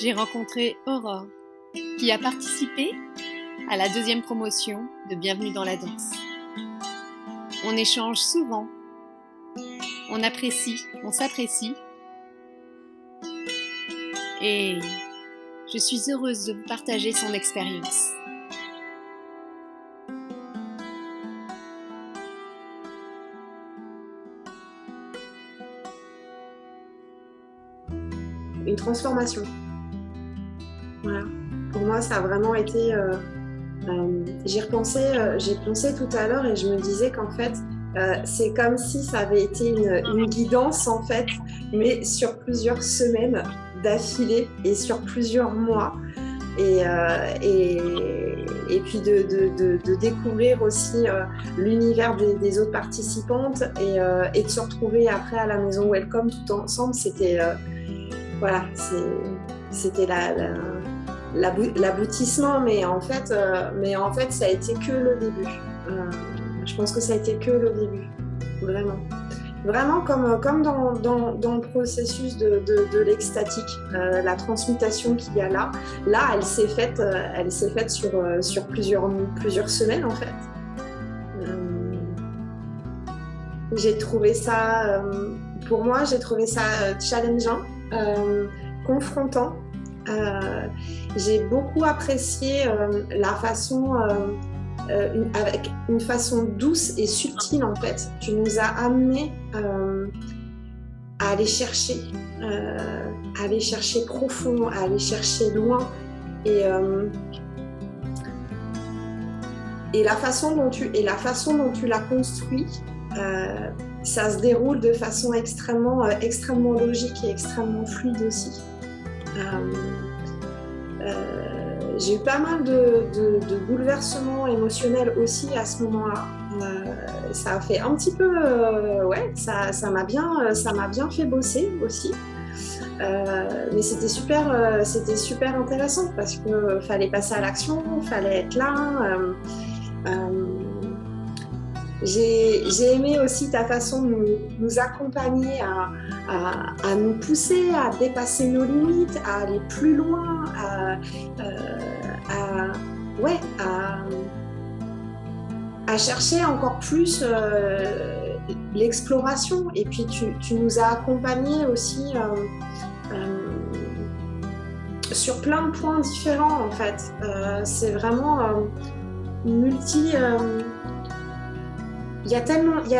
j'ai rencontré Aurore, qui a participé à la 2e promotion de Bienvenue dans la danse. On échange souvent, on apprécie, on s'apprécie, et je suis heureuse de vous partager son expérience. Une transformation. Voilà. Pour moi, ça a vraiment été... j'ai pensé tout à l'heure et je me disais qu'en fait, c'est comme si ça avait été une guidance, en fait, mais sur plusieurs semaines d'affilée et sur plusieurs mois. Et puis de découvrir aussi l'univers des autres participantes et de se retrouver après à la maison Welcome tout ensemble, c'était... Voilà, c'était l'aboutissement, mais en fait, ça a été que le début. Je pense que ça a été que le début, vraiment. Vraiment comme dans le processus de l'extatique, la transmutation qu'il y a là, elle s'est faite sur plusieurs semaines, en fait. J'ai trouvé ça, pour moi, challengeant. Confrontant. J'ai beaucoup apprécié la façon, avec une façon douce et subtile, en fait. Tu nous as amené à aller chercher profond, à aller chercher loin. Et la façon dont tu l'as construit, ça se déroule de façon extrêmement logique et extrêmement fluide aussi. J'ai eu pas mal de bouleversements émotionnels aussi à ce moment-là. Ça a fait un petit peu... ça m'a bien fait bosser aussi. Mais c'était super intéressant parce qu'il fallait passer à l'action, il fallait être là. J'ai aimé aussi ta façon de nous accompagner à nous pousser, à dépasser nos limites, à aller plus loin, à chercher encore plus l'exploration. Et puis tu nous as accompagnés aussi sur plein de points différents, en fait. C'est vraiment multi... Il y a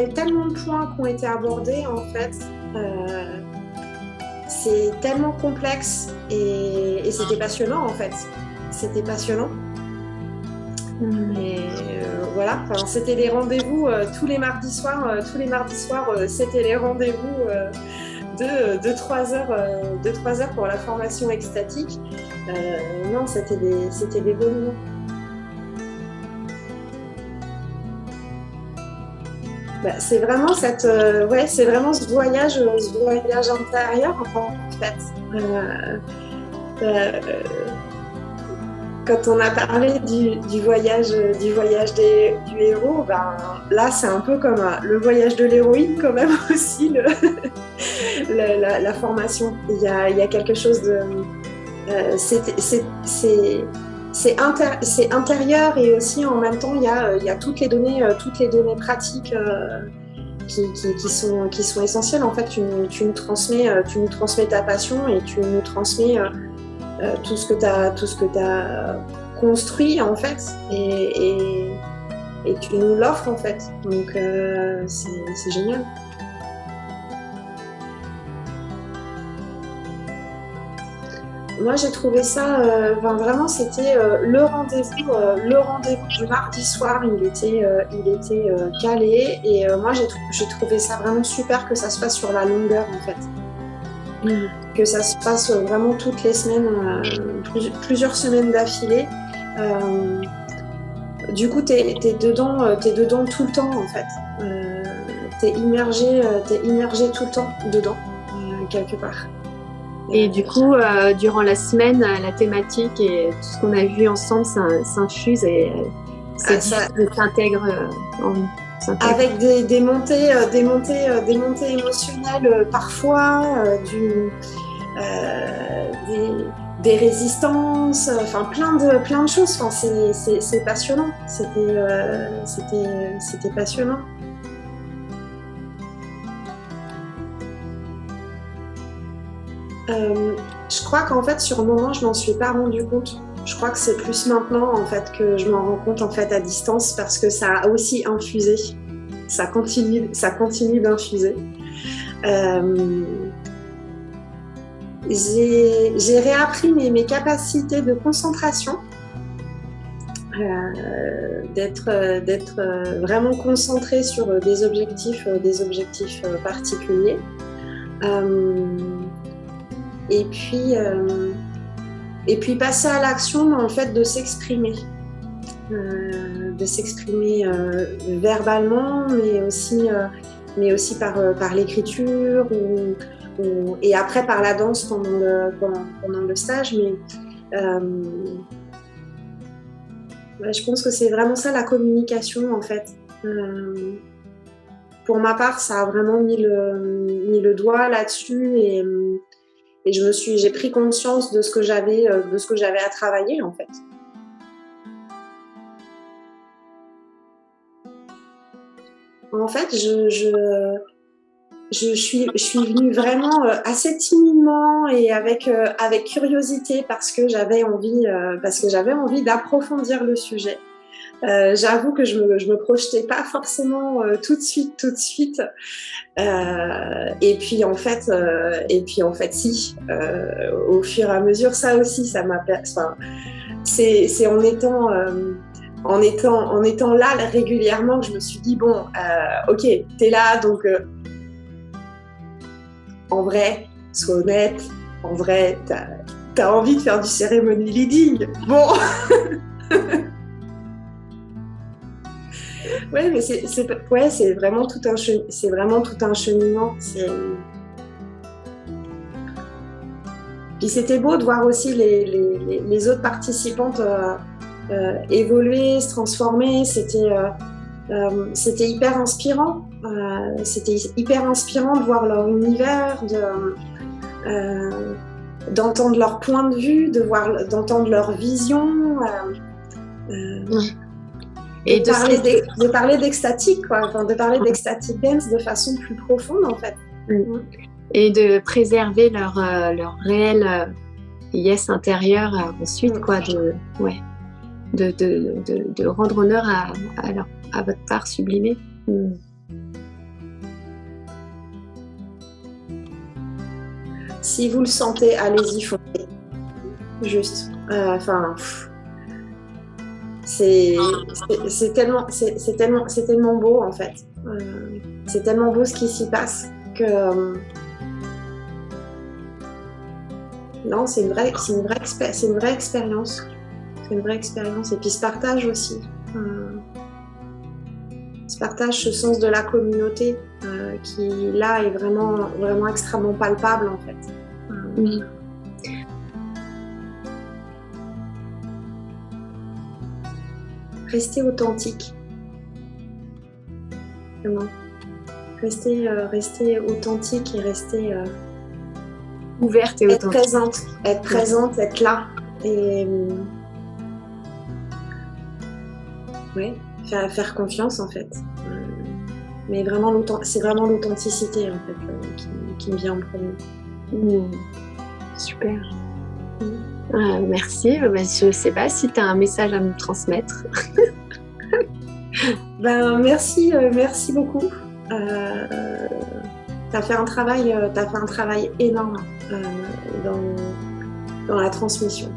eu tellement de points qui ont été abordés, en fait. C'est tellement complexe et c'était passionnant, en fait. C'était passionnant. Et voilà, enfin, c'était les rendez-vous tous les mardis soirs. C'était les rendez-vous de 3 heures pour la formation extatique. Non, c'était des beaux moments. C'est vraiment ce voyage intérieur, en fait. Quand on a parlé du voyage du héros, là c'est un peu comme le voyage de l'héroïne quand même aussi, la formation. Il y a quelque chose de... c'est intérieur et aussi en même temps il y a toutes les données pratiques qui sont essentielles. En fait, tu nous transmets ta passion et tu nous transmets tout ce que t'as construit, en fait, et tu nous l'offres, en fait. Donc c'est génial. Moi, j'ai trouvé ça, vraiment, c'était le rendez-vous du mardi soir. Il était calé et moi, j'ai trouvé ça vraiment super que ça se passe sur la longueur, en fait. Que ça se passe vraiment toutes les semaines, plusieurs semaines d'affilée. Du coup, t'es dedans tout le temps, en fait. T'es immergé tout le temps dedans, quelque part. Et du coup, durant la semaine, la thématique et tout ce qu'on a vu ensemble s'infuse et s'intègre en nous. Avec des montées émotionnelles parfois, des résistances, enfin plein de choses. Enfin, c'est passionnant. C'était passionnant. Je crois qu'en fait, sur le moment, je m'en suis pas rendu compte. Je crois que c'est plus maintenant en fait que je m'en rends compte en fait à distance parce que ça a aussi infusé. Ça continue d'infuser. J'ai réappris mes capacités de concentration, d'être vraiment concentrée sur des objectifs particuliers. Et puis passer à l'action, en fait, de s'exprimer. Verbalement, mais aussi par l'écriture et après par la danse pendant le stage. Mais je pense que c'est vraiment ça la communication en fait. Pour ma part, ça a vraiment mis le doigt là-dessus et j'ai pris conscience de ce que j'avais à travailler en fait. En fait, je suis venue vraiment assez timidement et avec curiosité parce que j'avais envie d'approfondir le sujet. J'avoue que je me projetais pas forcément tout de suite. Et puis en fait si. Au fur et à mesure, ça aussi, ça m'a. Enfin, c'est en étant là régulièrement que je me suis dit bon, ok, t'es là, donc en vrai, sois honnête, en vrai, t'as envie de faire du ceremony leading. Bon. Ouais, mais c'est vraiment tout un cheminement. Puis c'était beau de voir aussi les autres participantes évoluer, se transformer. C'était hyper inspirant. C'était hyper inspirant de voir leur univers, d'entendre leur point de vue, d'entendre leur vision. Et de parler d'extatique, quoi. Enfin, de parler d'extatic dance de façon plus profonde, en fait. Et de préserver leur réel yes intérieur ensuite, quoi. De rendre honneur à votre part sublimée. Si vous le sentez, allez-y, foncez. Juste. C'est tellement beau en fait. C'est tellement beau ce qui s'y passe que non, c'est une vraie expérience. C'est une vraie expérience. Et puis ce partage aussi. Ce partage, ce sens de la communauté qui là est vraiment, vraiment extrêmement palpable en fait. Oui. Restez authentique. Vraiment. Restez authentique et restez ouverte et authentique. Être présente, être là. Et faire confiance en fait. Mais vraiment, c'est vraiment l'authenticité en fait qui me vient en premier. Super. Merci. Je ne sais pas si tu as un message à me transmettre. Merci beaucoup. Tu as fait un travail énorme dans la transmission.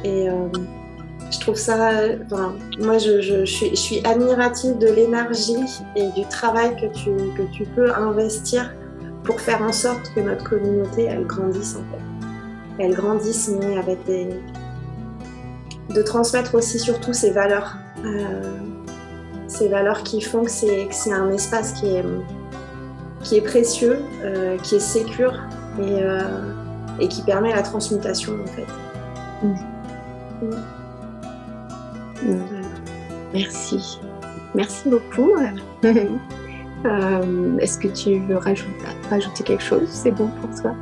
Et je trouve ça. Moi, je suis admirative de l'énergie et du travail que tu peux investir pour faire en sorte que notre communauté elle grandisse en fait. Elle grandisse, mais avec de transmettre aussi surtout ces valeurs qui font que c'est un espace qui est précieux, qui est sécure et qui permet la transmutation en fait. Merci beaucoup. Est-ce que tu veux rajouter quelque chose? C'est bon pour toi?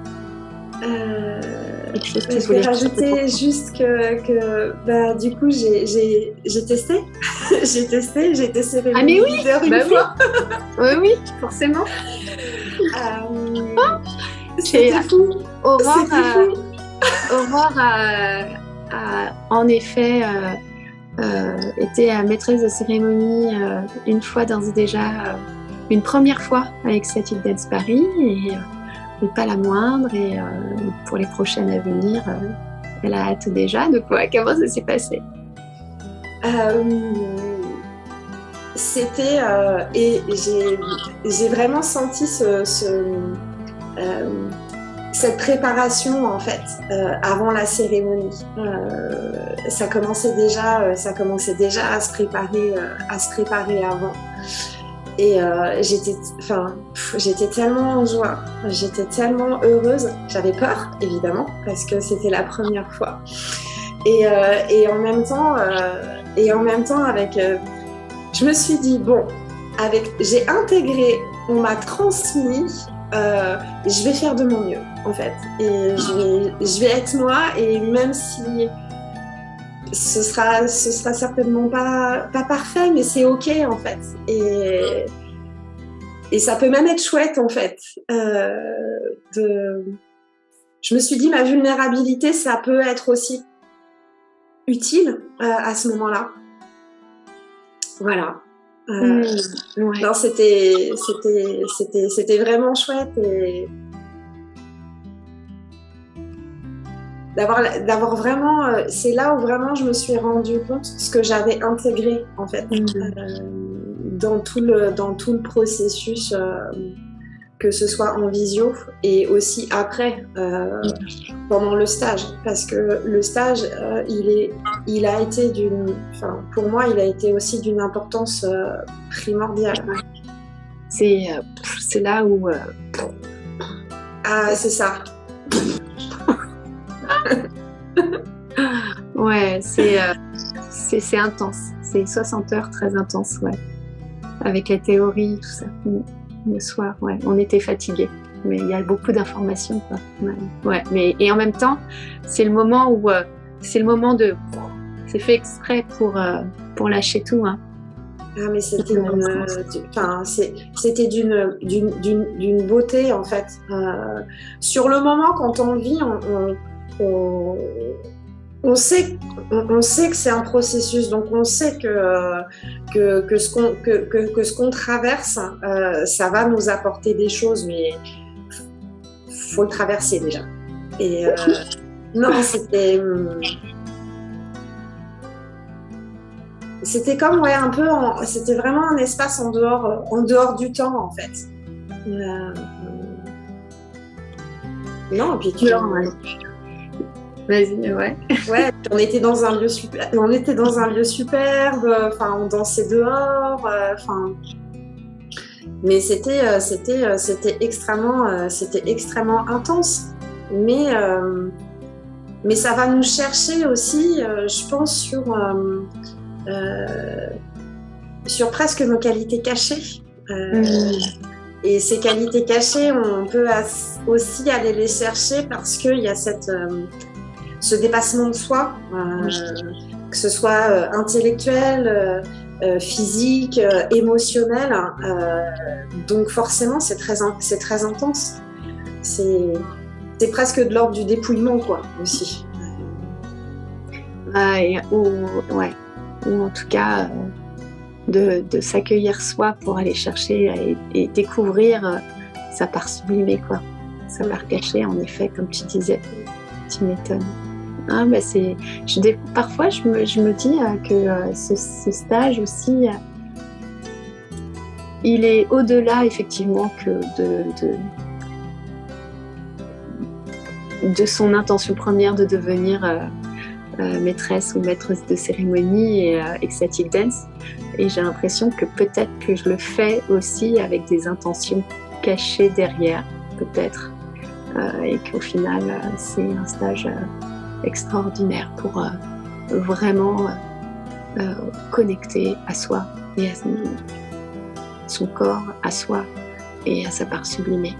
Je vais rajouter juste que du coup j'ai testé. j'ai été cérémonie leader une fois. Oui, forcément. C'était fou. Aurore a en effet été maîtresse de cérémonie une fois d'ores et déjà, une première fois avec Ecstatic Dance Paris et pas la moindre, et pour les prochaines à venir, elle a hâte déjà de quoi. Comment ça s'est passé? C'était et j'ai vraiment senti cette préparation en fait avant la cérémonie. Ça commençait déjà à se préparer avant. Et j'étais tellement en joie, j'étais tellement heureuse. J'avais peur, évidemment, parce que c'était la première fois. Et en même temps, je me suis dit, j'ai intégré, on m'a transmis, je vais faire de mon mieux, en fait. Et je vais être moi, et même si ce sera certainement pas parfait, mais c'est ok en fait, et ça peut même être chouette en fait. Je me suis dit, ma vulnérabilité, ça peut être aussi utile à ce moment-là. Voilà. Ouais. Non, c'était vraiment chouette, et d'avoir vraiment, c'est là où vraiment je me suis rendu compte de ce que j'avais intégré en fait dans tout le processus, que ce soit en visio et aussi après pendant le stage, parce que le stage il a été pour moi il a été aussi d'une importance primordiale. C'est là où c'est ça. Ouais, c'est intense. C'est 60 heures très intense, ouais. Avec la théorie, tout ça. Le soir, ouais. On était fatigués, mais il y a beaucoup d'informations, quoi. Ouais. Mais et en même temps, c'est le moment où c'est c'est fait exprès pour lâcher tout, hein. Ah, mais c'était d'une beauté en fait. Sur le moment, quand on vit, on sait que c'est un processus, donc on sait que ce qu'on traverse, ça va nous apporter des choses, mais faut le traverser déjà. Et non, c'était comme un peu, c'était vraiment un espace en dehors du temps en fait. Non, et puis Vas-y, ouais. Ouais, on était dans un lieu superbe, on dansait dehors, mais c'était extrêmement intense. Mais ça va nous chercher aussi, je pense, sur presque nos qualités cachées. Et ces qualités cachées, on peut aussi aller les chercher parce qu'il y a ce dépassement de soi, que ce soit intellectuel, physique, émotionnel. Donc forcément, c'est très intense. C'est presque de l'ordre du dépouillement, quoi, aussi. Ou en tout cas de s'accueillir soi pour aller chercher et découvrir sa part sublimée, quoi. Sa part cachée, en effet, comme tu disais. Tu m'étonnes. Parfois, je me dis que ce stage aussi, il est au-delà, effectivement, que de son intention première de devenir maîtresse ou maîtresse de cérémonie et ecstatic dance. Et j'ai l'impression que peut-être que je le fais aussi avec des intentions cachées derrière, peut-être. Et qu'au final, c'est un stage extraordinaire pour vraiment connecter à soi et à son corps, à soi et à sa part sublimée.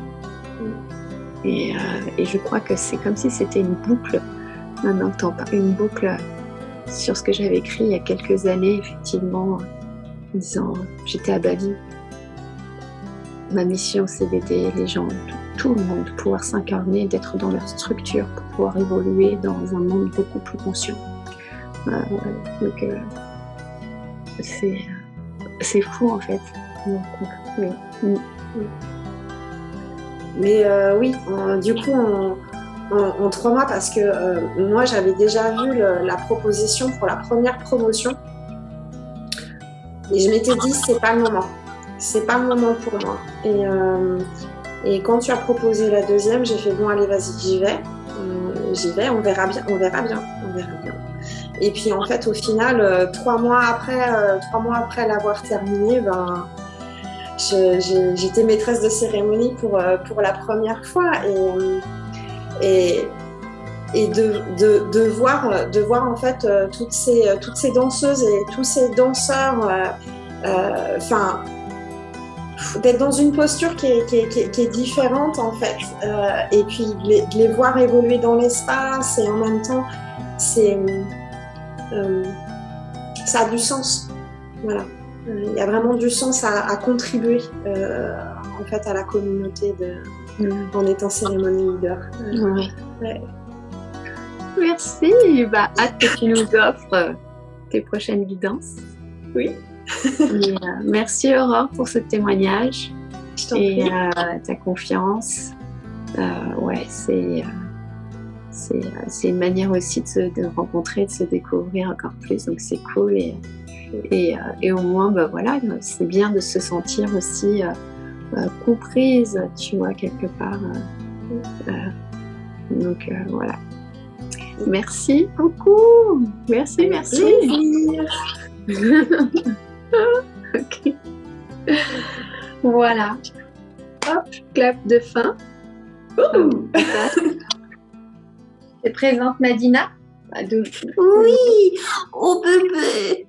Et je crois que c'est comme si c'était une boucle, maintenant que t'en parles, une boucle sur ce que j'avais écrit il y a quelques années, effectivement, en disant j'étais à Bali. Ma mission, c'est d'aider les gens, tout le monde, pouvoir s'incarner, d'être dans leur structure pour pouvoir évoluer dans un monde beaucoup plus conscient. Donc, c'est fou en fait. Donc, oui. Mais oui, du coup, en 3 mois, parce que moi, j'avais déjà vu la proposition pour la première promotion. Et je m'étais dit, c'est pas le moment. C'est pas le moment pour moi. Et quand tu as proposé la deuxième, j'ai fait, bon, allez, vas-y, j'y vais, on verra bien. Et puis, en fait, au final, 3 mois après l'avoir terminé, j'étais maîtresse de cérémonie pour la première fois et de voir en fait toutes ces danseuses et tous ces danseurs d'être dans une posture qui est différente en fait et puis de les voir évoluer dans l'espace et en même temps ça a du sens, voilà. Il y a vraiment du sens à contribuer en fait à la communauté en étant cérémonie leader. Ouais. Merci. Hâte que tu nous offres tes prochaines guidances. Oui. Et, merci Aurore pour ce témoignage et ta confiance. C'est une manière aussi de rencontrer, de se découvrir encore plus. Donc c'est cool et au moins c'est bien de se sentir aussi comprise, tu vois, quelque part. Donc voilà. Merci beaucoup. Merci. Ok. Voilà. Hop, clap de fin. T'es présente, Nadina? Oui, oh bébé.